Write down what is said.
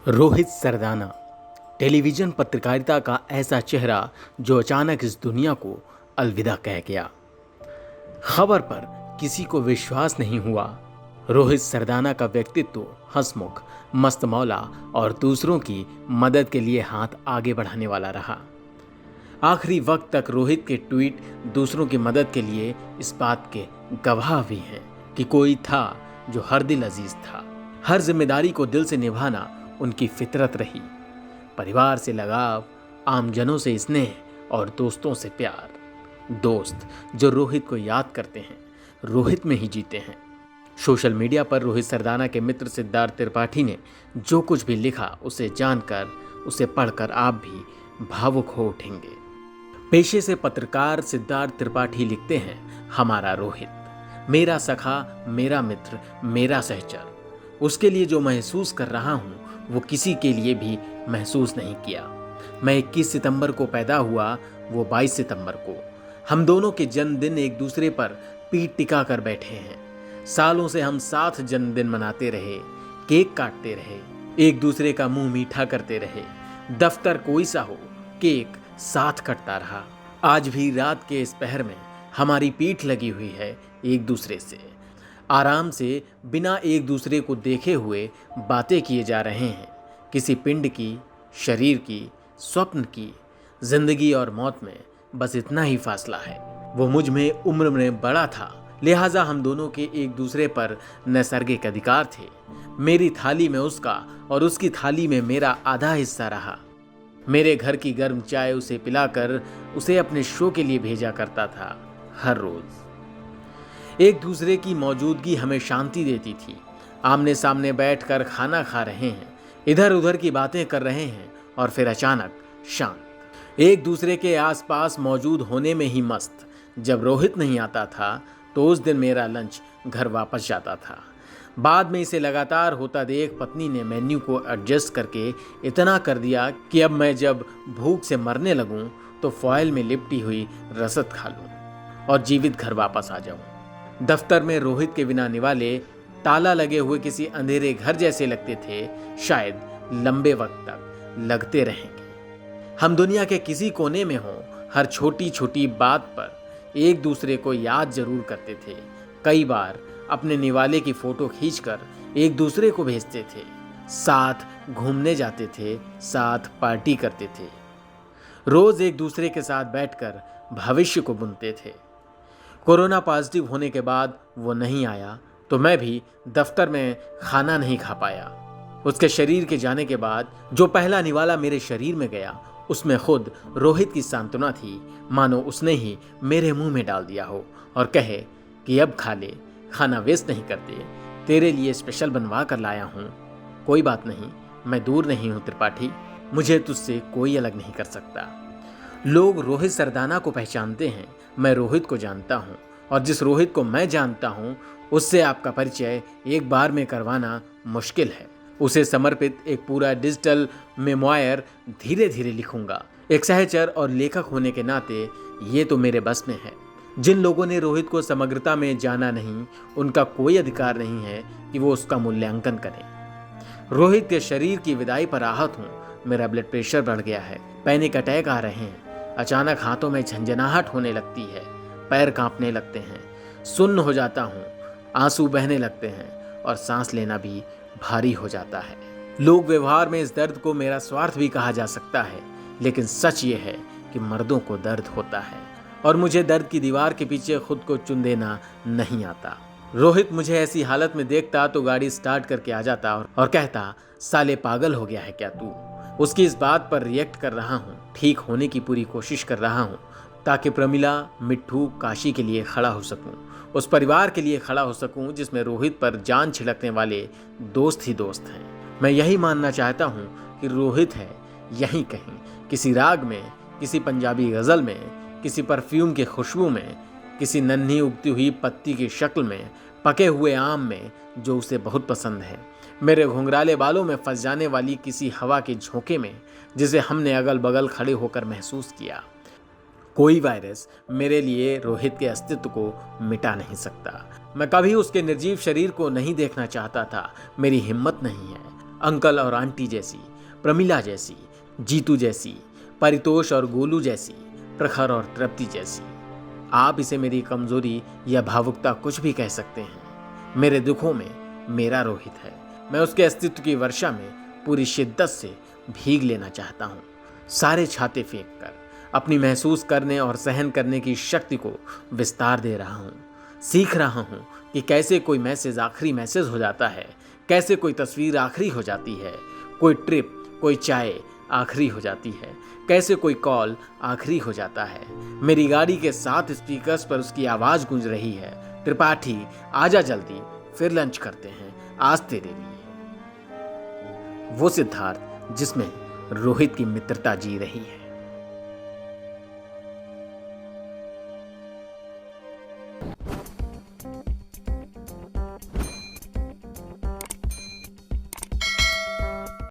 Rohit Sardana, television पत्रकारिता का ऐसा चेहरा जो अचानक इस दुनिया को अलविदा कह गया। खबर पर किसी को विश्वास नहीं हुआ। रोहित सरदाना का व्यक्तित्व हंसमुख, मस्त मौला और दूसरों की मदद के लिए हाथ आगे बढ़ाने वाला रहा। आखिरी वक्त तक रोहित के ट्वीट दूसरों की मदद के लिए इस बात के गवाह भी हैं कि कोई था जो हर दिल अजीज था। हर जिम्मेदारी को दिल से निभाना उनकी फितरत रही। परिवार से लगाव, आमजनों से स्नेह और दोस्तों से प्यार। दोस्त जो रोहित को याद करते हैं, रोहित में ही जीते हैं। सोशल मीडिया पर रोहित सरदाना के मित्र सिद्धार्थ त्रिपाठी ने जो कुछ भी लिखा उसे जानकर, उसे पढ़कर आप भी भावुक हो उठेंगे। पेशे से पत्रकार सिद्धार्थ त्रिपाठी लिखते हैं, हमारा रोहित मेरा सखा, मेरा मित्र, मेरा सहचर। उसके लिए जो महसूस कर रहा हूँ वो किसी के लिए भी महसूस नहीं किया। मैं 21 सितंबर को पैदा हुआ, वो 22 सितंबर को। हम दोनों के जन्मदिन एक दूसरे पर पीठ टिका कर बैठे हैं। सालों से हम साथ जन्मदिन मनाते रहे, केक काटते रहे, एक दूसरे का मुंह मीठा करते रहे। दफ्तर कोई सा हो, केक साथ कटता रहा। आज भी रात के इस पहर में हमारी पीठ लगी हुई है एक दूसरे से। आराम से बिना एक दूसरे को देखे हुए बातें किए जा रहे हैं। किसी पिंड की, शरीर की, स्वप्न की। जिंदगी और मौत में बस इतना ही फासला है। वो मुझ में उम्र में बड़ा था, लिहाजा हम दोनों के एक दूसरे पर नैसर्गिक अधिकार थे। मेरी थाली में उसका और उसकी थाली में मेरा आधा हिस्सा रहा। मेरे घर की गर्म चाय उसे पिलाकर उसे अपने शो के लिए भेजा करता था हर रोज। एक दूसरे की मौजूदगी हमें शांति देती थी। आमने सामने बैठकर खाना खा रहे हैं, इधर उधर की बातें कर रहे हैं और फिर अचानक शांत। एक दूसरे के आसपास मौजूद होने में ही मस्त। जब रोहित नहीं आता था तो उस दिन मेरा लंच घर वापस जाता था। बाद में इसे लगातार होता देख पत्नी ने मेन्यू को एडजस्ट करके इतना कर दिया कि अब मैं जब भूख से मरने लगूं तो फॉयल में लिपटी हुई रसद खा लूं और जीवित घर वापस आ जाऊं। दफ्तर में रोहित के बिना निवाले, ताला लगे हुए किसी अंधेरे घर जैसे लगते थे। शायद लंबे वक्त तक लगते रहेंगे। हम दुनिया के किसी कोने में हों, हर छोटी छोटी बात पर एक दूसरे को याद जरूर करते थे। कई बार अपने निवाले की फोटो खींचकर एक दूसरे को भेजते थे। साथ घूमने जाते थे, साथ पार्टी करते थे। रोज एक दूसरे के साथ बैठकर भविष्य को बुनते थे। कोरोना पॉजिटिव होने के बाद वो नहीं आया तो मैं भी दफ्तर में खाना नहीं खा पाया। उसके शरीर के जाने के बाद जो पहला निवाला मेरे शरीर में गया उसमें खुद रोहित की सांत्वना थी, मानो उसने ही मेरे मुंह में डाल दिया हो और कहे कि अब खा ले, खाना वेस्ट नहीं करते, तेरे लिए स्पेशल बनवा कर लाया हूँ। कोई बात नहीं, मैं दूर नहीं हूँ त्रिपाठी, मुझे तुझसे कोई अलग नहीं कर सकता। लोग रोहित सरदाना को पहचानते हैं, मैं रोहित को जानता हूँ और जिस रोहित को मैं जानता हूँ उससे आपका परिचय एक बार में करवाना मुश्किल है। उसे समर्पित एक पूरा डिजिटल मेमोयर धीरे धीरे लिखूंगा। एक सहचर और लेखक होने के नाते ये तो मेरे बस में है। जिन लोगों ने रोहित को समग्रता में जाना नहीं, उनका कोई अधिकार नहीं है कि वो उसका मूल्यांकन करें। रोहित के शरीर की विदाई पर आहत हूँ। मेरा ब्लड प्रेशर बढ़ गया है, पैनिक अटैक आ रहे हैं। अचानक हाथों में झंझनाहट होने लगती है, पैर कांपने लगते हैं, सुन्न हो जाता हूँ, आंसू बहने लगते हैं और सांस लेना भी भारी हो जाता है। लोक व्यवहार में इस दर्द को मेरा स्वार्थ भी कहा जा सकता है, लेकिन सच ये है कि मर्दों को दर्द होता है और मुझे दर्द की दीवार के पीछे खुद को चुन देना नहीं आता। रोहित मुझे ऐसी हालत में देखता तो गाड़ी स्टार्ट करके आ जाता और कहता, साले पागल हो गया है क्या तू। उसकी इस बात पर रिएक्ट कर रहा हूँ, ठीक होने की पूरी कोशिश कर रहा हूँ ताकि प्रमिला, मिट्ठू, काशी के लिए खड़ा हो सकूँ, उस परिवार के लिए खड़ा हो सकूँ जिसमें रोहित पर जान छिड़कने वाले दोस्त ही दोस्त हैं। मैं यही मानना चाहता हूँ कि रोहित है यहीं कहीं, किसी राग में, किसी पंजाबी गज़ल में, किसी परफ्यूम की खुशबू में, किसी नन्ही उगती हुई पत्ती की शक्ल में, पके हुए आम में जो उसे बहुत पसंद है, मेरे घुंघराले बालों में फंस जाने वाली किसी हवा के झोंके में जिसे हमने अगल बगल खड़े होकर महसूस किया। कोई वायरस मेरे लिए रोहित के अस्तित्व को मिटा नहीं सकता। मैं कभी उसके निर्जीव शरीर को नहीं देखना चाहता था, मेरी हिम्मत नहीं है। अंकल और आंटी जैसी, प्रमिला जैसी, जीतू जैसी, परितोष और गोलू जैसी, प्रखर और तृप्ति जैसी। आप इसे मेरी कमजोरी या भावुकता कुछ भी कह सकते हैं। मेरे दुखों में मेरा रोहित है। मैं उसके अस्तित्व की वर्षा में पूरी शिद्दत से भीग लेना चाहता हूँ। सारे छाते फेंक कर अपनी महसूस करने और सहन करने की शक्ति को विस्तार दे रहा हूँ। सीख रहा हूँ कि कैसे कोई मैसेज आखिरी मैसेज हो जाता है, कैसे कोई तस्वीर आखिरी हो जाती है, कोई ट्रिप, कोई चाय आखिरी हो जाती है, कैसे कोई कॉल आखिरी हो जाता है। मेरी गाड़ी के 7 स्पीकर्स पर उसकी आवाज़ गूंज रही है, त्रिपाठी आजा जल्दी, फिर लंच करते हैं, आज तेरे लिए। वो सिद्धार्थ जिसमें रोहित की मित्रता जी रही है।